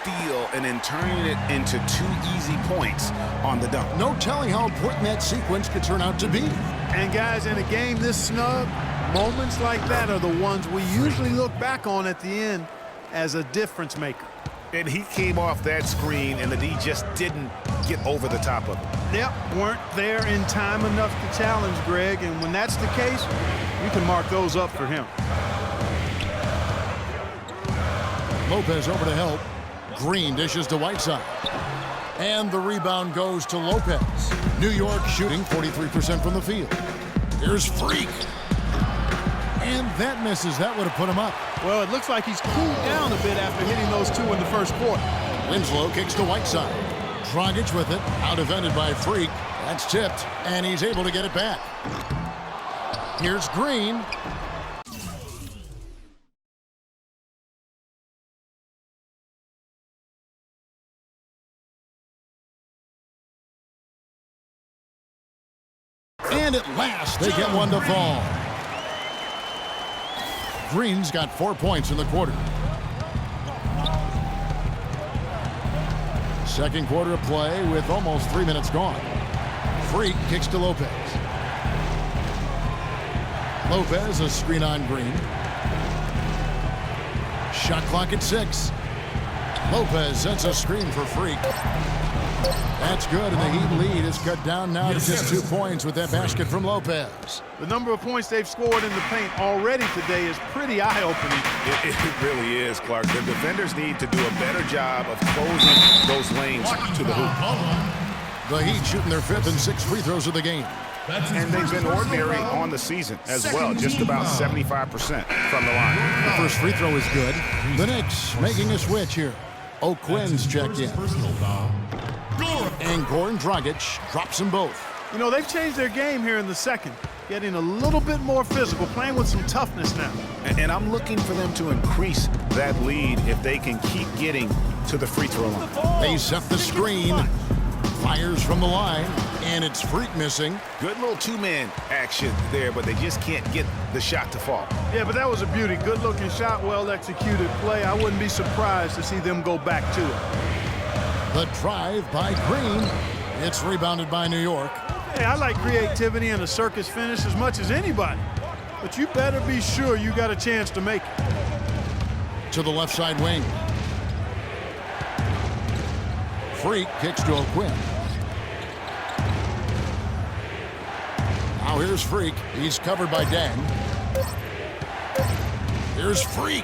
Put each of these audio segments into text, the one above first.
steal and then turning it into 2 easy points on the dunk. No telling how important that sequence could turn out to be. And guys, in a game this snug, moments like that are the ones we usually look back on at the end as a difference maker. And he came off that screen, and the D just didn't get over the top of it. Yep, weren't there in time enough to challenge Greg, and when that's the case, you can mark those up for him. Lopez over to help. Green dishes to Whiteside. And the rebound goes to Lopez. New York shooting 43% from the field. Here's Freak. And that misses. That would have put him up. Well, it looks like he's cooled down a bit after hitting those 2 in the first quarter. Winslow kicks to Whiteside. Dragic with it. Out defended by Freak. That's tipped. And he's able to get it back. Here's Green. And at last, they get one to fall. Green's got 4 points in the quarter. Second quarter of play with almost 3 minutes gone. Freak kicks to Lopez. Lopez, a screen on Green. Shot clock at 6. Lopez sets a screen for Freak. That's good, and the Heat lead is cut down now to just 2 points with that basket from Lopez. The number of points they've scored in the paint already today is pretty eye-opening. It really is, Clark. The defenders need to do a better job of closing those lanes to the hoop. The Heat shooting their 5th and 6th free throws of the game. And they've been ordinary on the season as well, just about 75% from the line. The first free throw is good. The Knicks making a switch here. O'Quinn's checked in. And Goran Dragic drops them both. You know, they've changed their game here in the second, getting a little bit more physical, playing with some toughness now. And I'm looking for them to increase that lead if they can keep getting to the free throw line. They set the screen. Fires from the line, and it's Freak missing. Good little 2-man action there, but they just can't get the shot to fall. Yeah, but that was a beauty. Good-looking shot, well-executed play. I wouldn't be surprised to see them go back to it. The drive by Green. It's rebounded by New York. Hey, I like creativity and a circus finish as much as anybody. But you better be sure you got a chance to make it. To the left side wing. Freak kicks to O'Quinn. Now here's Freak. He's covered by Dang. Here's Freak.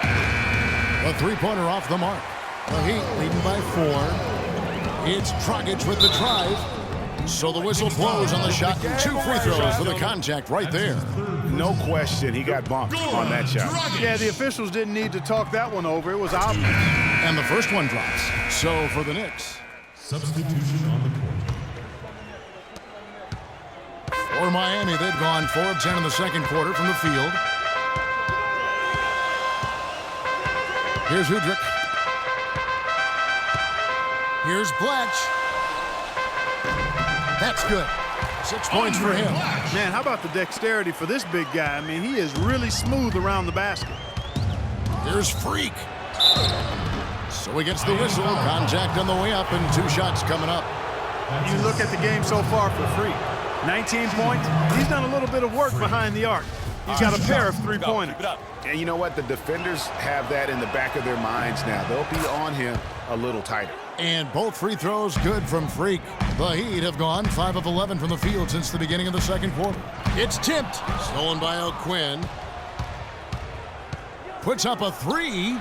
A three-pointer off the mark. The Heat leading by 4. It's Dragic with the drive. So the whistle blows on the shot, and 2 free throws for the contact right there. No question, he got bumped on that shot. Yeah, the officials didn't need to talk that one over. It was obvious. And the first one drops. So for the Knicks. Substitution on the court. For Miami, they've gone 4 of 10 in the second quarter from the field. Here's Hudrick. Here's Bletch. That's good. 6 points for him. Man, how about the dexterity for this big guy? I mean, he is really smooth around the basket. Here's Freak. So he gets the whistle. Contact on the way up, and 2 shots coming up. You look at the game so far for Freak. 19 points. He's done a little bit of work behind the arc. He's got a pair of 3-pointers. And you know what? The defenders have that in the back of their minds now. They'll be on him a little tighter. And both free throws good from Freak. The Heat have gone 5 of 11 from the field since the beginning of the second quarter. It's tipped. Stolen by O'Quinn. Puts up a 3.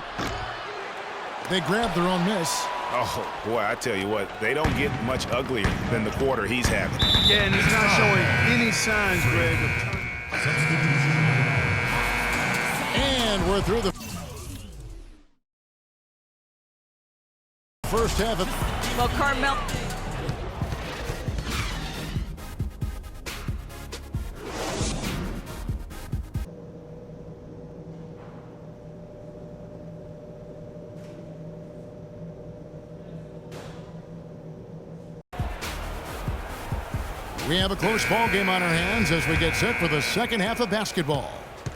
They grab their own miss. Oh, boy, I tell you what, they don't get much uglier than the quarter he's having. Yeah, and he's not showing any signs, Greg. And we're through the first half of Well, Carmel. We have a close ball game on our hands as we get set for the second half of basketball.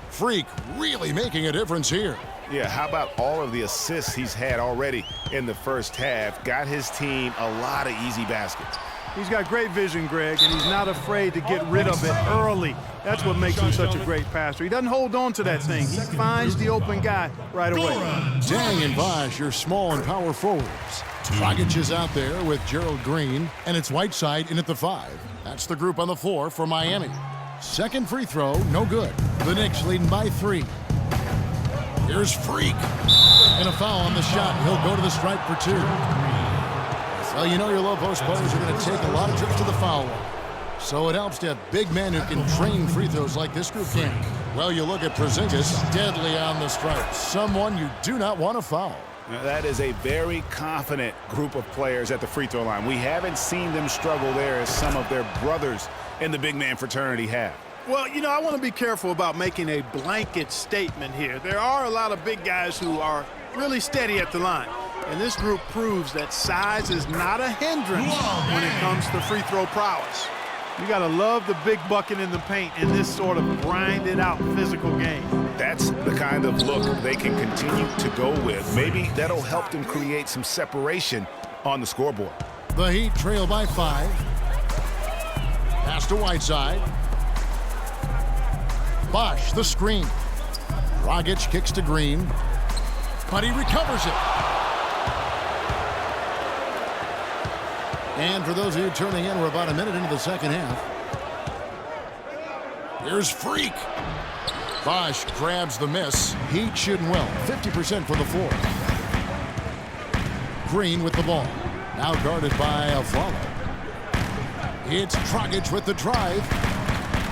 Freak really making a difference here. Yeah, how about all of the assists he's had already in the first half? Got his team a lot of easy baskets. He's got great vision, Greg, and he's not afraid to get rid of it early. That's what makes him such a great passer. He doesn't hold on to that thing. He finds the open guy right away. Dang and Bosh, your small and power forwards. Dragic is out there with Gerald Green, and it's Whiteside in at the 5. That's the group on the floor for Miami. Second free throw, no good. The Knicks leading by 3. Here's Freak. And a foul on the shot. He'll go to the stripe for 2. Well, you know your low post players are going to take a lot of trips to the foul line. So it helps to have big men who can train free throws like this group can. Well, you look at Porzingis, deadly on the stripe. Someone you do not want to foul. Now, that is a very confident group of players at the free throw line. We haven't seen them struggle there as some of their brothers in the big man fraternity have. Well, you know, I want to be careful about making a blanket statement here. There are a lot of big guys who are really steady at the line. And this group proves that size is not a hindrance when it comes to free throw prowess. You got to love the big bucket in the paint in this sort of grinded out physical game. That's the kind of look they can continue to go with. Maybe that'll help them create some separation on the scoreboard. The Heat trail by 5. Pass to Whiteside. Bosh, the screen. Dragic kicks to Green, but he recovers it. And for those of you turning in, we're about a minute into the second half. Here's Freak. Bosh grabs the miss. Heat shooting well. 50% for the 4th. Green with the ball. Now guarded by Aflalo. It's Dragic with the drive.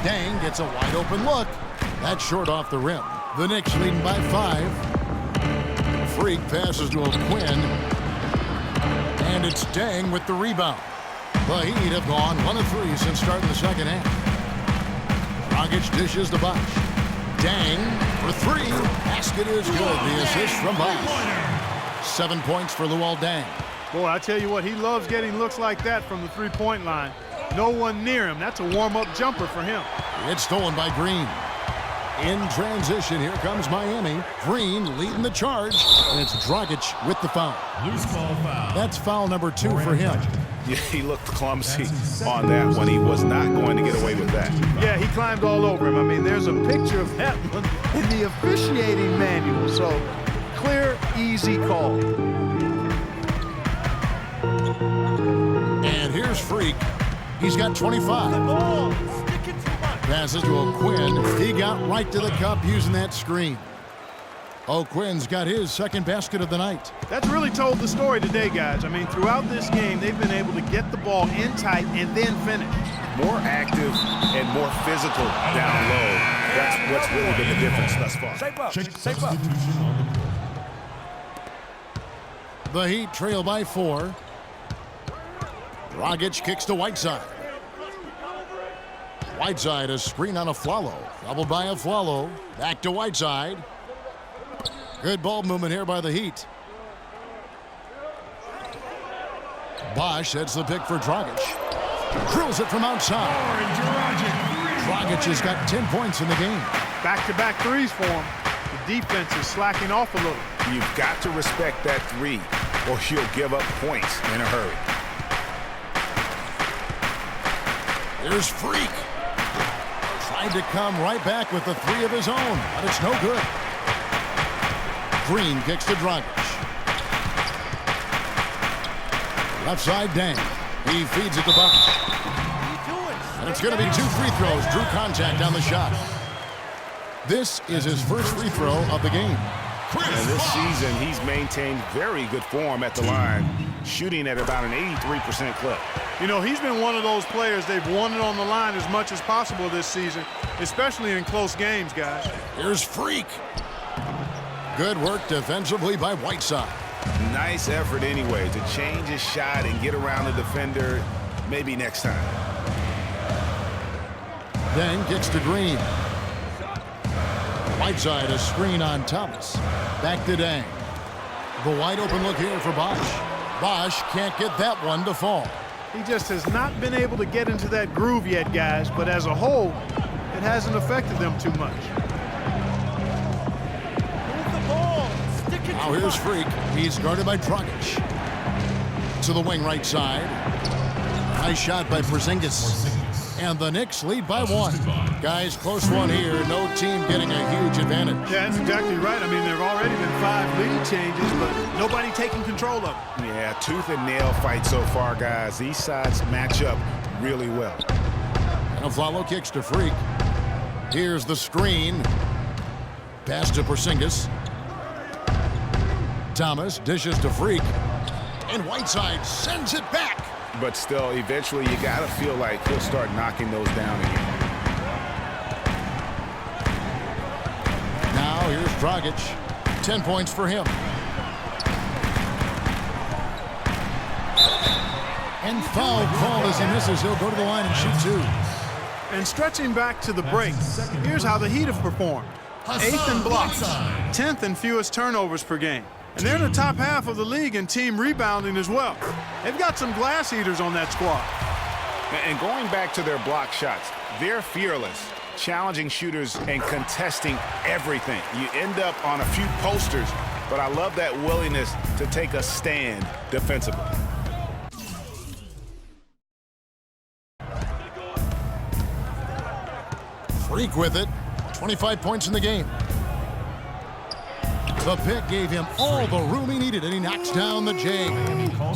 Dang gets a wide open look. That's short off the rim. The Knicks leading by 5. Freak passes to a Quinn. And it's Dang with the rebound. The Heat have gone 1 of 3 since starting the second half. Dragic dishes to Bosh. Dang for 3. Basket is good. The assist from Bosh. 7 points for Luol Deng. Boy, I tell you what, he loves getting looks like that from the three-point line. No one near him. That's a warm-up jumper for him. It's stolen by Green. In transition, here comes Miami. Green leading the charge, and it's Dragic with the foul. Loose ball foul. That's foul number 2 for him. Yeah, he looked clumsy on that one. He was not going to get away with that. Yeah, he climbed all over him. I mean, there's a picture of that one in the officiating manual. So, clear, easy call. And here's Freak. He's got 25. Passes to O'Quinn. He got right to the cup using that screen. O'Quinn's got his second basket of the night. That's really told the story today, guys. I mean, throughout this game, they've been able to get the ball in tight and then finish. More active and more physical down low. That's what's really been the difference thus far. Check substitution on the court. The Heat trail by 4. Dragic kicks to Whiteside. Whiteside, a screen on Aflalo. Doubled by Aflalo. Back to Whiteside. Good ball movement here by the Heat. Bosh sets the pick for Dragic. Drills it from outside. Dragic has got 10 points in the game. Back-to-back threes for him. The defense is slacking off a little. You've got to respect that 3, or you'll give up points in a hurry. Here's Freak. Tried to come right back with the 3 of his own, but it's no good. Green kicks to Dragic. Left side, Dang. He feeds it to Bosh. And it's going to be 2 free throws. Drew contact on the shot. This is his first free throw of the game. And this season, he's maintained very good form at the line, shooting at about an 83% clip. You know, he's been one of those players they've wanted on the line as much as possible this season, especially in close games, guys. Here's Freak. Good work defensively by Whiteside. Nice effort anyway to change his shot and get around the defender maybe next time. Then kicks to Green. Whiteside, a screen on Thomas. Back to Dang. The wide open look here for Bosh. Bosh can't get that one to fall. He just has not been able to get into that groove yet, guys, but as a whole, it hasn't affected them too much. Now here's Freak. He's guarded by Dragic. To the wing right side. Nice shot by Porzingis. And the Knicks lead by 1. Guys, close one here. No team getting a huge advantage. Yeah, that's exactly right. I mean, there have already been 5 lead changes, but nobody taking control of it. Yeah, tooth and nail fight so far, guys. These sides match up really well. And Afflalo kicks to Freak. Here's the screen. Pass to Porzingis. Thomas dishes to Freak. And Whiteside sends it back. But still, eventually, you got to feel like he'll start knocking those down again. Now here's Dragic. 10 points for him. And foul call as he misses. He'll go to the line and shoot 2. And stretching back to the break, here's how the Heat have performed. 8th in blocks, 10th in fewest turnovers per game. And they're in the top half of the league in team rebounding as well. They've got some glass eaters on that squad. And going back to their block shots, they're fearless, challenging shooters and contesting everything. You end up on a few posters, but I love that willingness to take a stand defensively. Freak with it. 25 points in the game. The pick gave him all the room he needed, and he knocks down the J.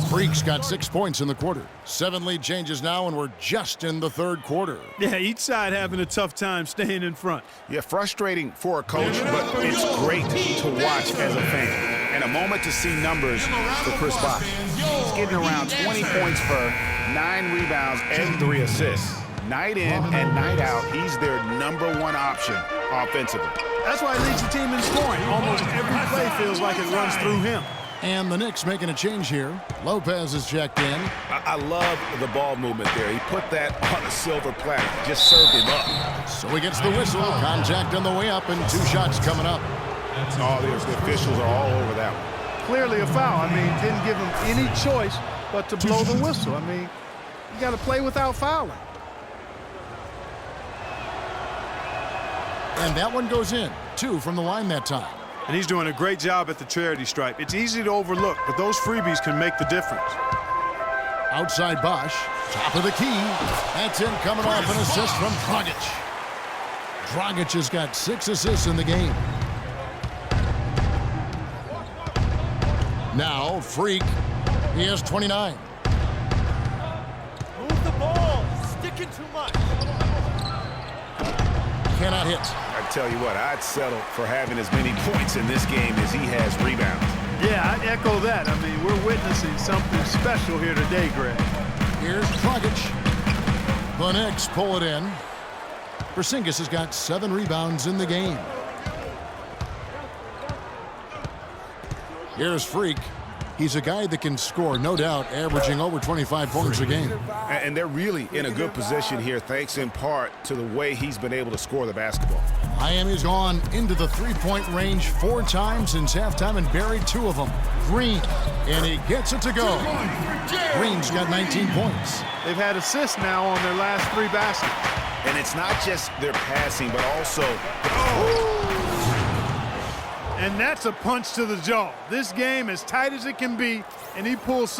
Freak's got 6 points in the quarter. 7 lead changes now, and we're just in the 3rd quarter. Yeah, each side having a tough time staying in front. Yeah, frustrating for a coach, but it's great to watch as a fan. And a moment to see numbers for Chris Bosh. He's getting around 20 points per 9 rebounds and 3 assists. Night in and night out, he's their #1 option offensively. That's why he leads the team in scoring. Almost every play feels like it runs through him. And the Knicks making a change here. Lopez is checked in. I love the ball movement there. He put that on a silver platter. Just served him up. So he gets the whistle. Contact on the way up, and 2 shots coming up. Oh, the officials are all over that one. Clearly a foul. I mean, didn't give him any choice but to blow the whistle. I mean, you got to play without fouling. And that one goes in. 2 from the line that time. And he's doing a great job at the charity stripe. It's easy to overlook, but those freebies can make the difference. Outside Bosh. Top of the key. That's in, coming off an assist from Dragic. Dragic has got 6 assists in the game. Now, Freak. He has 29. Move the ball. Sticking too much. Cannot hit. I tell you what, I'd settle for having as many points in this game as he has rebounds. Yeah, I'd echo that. I mean, we're witnessing something special here today, Greg. Here's Dragic. The Knicks pull it in. Porzingis has got 7 rebounds in the game. Here's Freak. He's a guy that can score, no doubt, averaging over 25 points a game. And they're really in a good position here, thanks in part to the way he's been able to score the basketball. Miami's gone into the 3-point range 4 times since halftime and buried 2 of them. Green, and he gets it to go. Green's got 19 points. They've had assists now on their last 3 baskets. And it's not just their passing, but also And that's a punch to the jaw. This game as tight as it can be, and he pulls